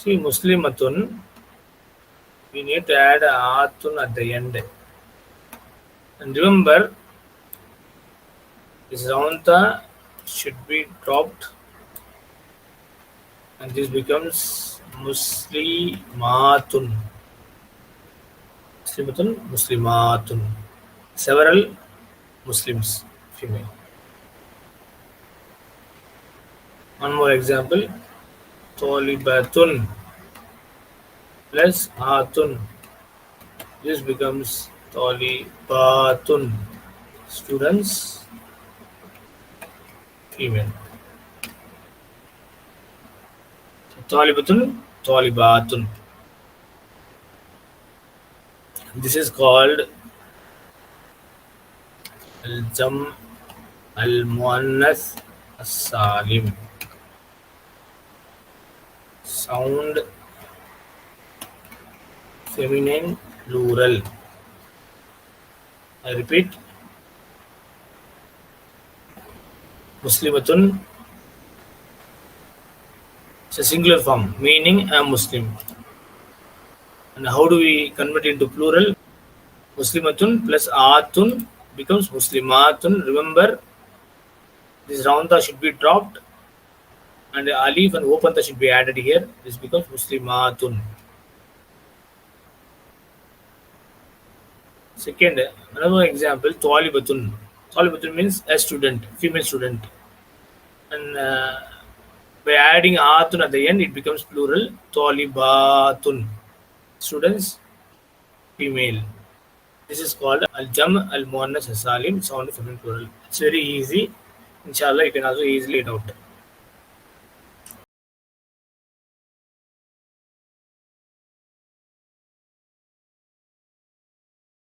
See, Muslimatun, we need to add atun at the end. And remember, this raunta should be dropped, and this becomes Muslimatun. Muslimatun. Several Muslims, female. One more example. Talibatun plus atun. This becomes Talibatun. Students, female. Talibatun, Talibatun. This is called Al-Jam Al-Muannath As-Salim. Sound feminine plural. I repeat, Muslimatun is a singular form, meaning a Muslim. And how do we convert into plural? Muslimatun plus atun becomes Muslimatun. Remember, this rounda should be dropped and alif and opanta should be added here. This becomes Muslimatun. Second, another example, Talibatun. Talibatun means a student, female student. And by adding atun at the end, it becomes plural, Talibatun. Students, female. This is called Al-Jam Al-Muannas As-Salim, sound feminine plural. It's very easy. Inshallah, you can also easily get out.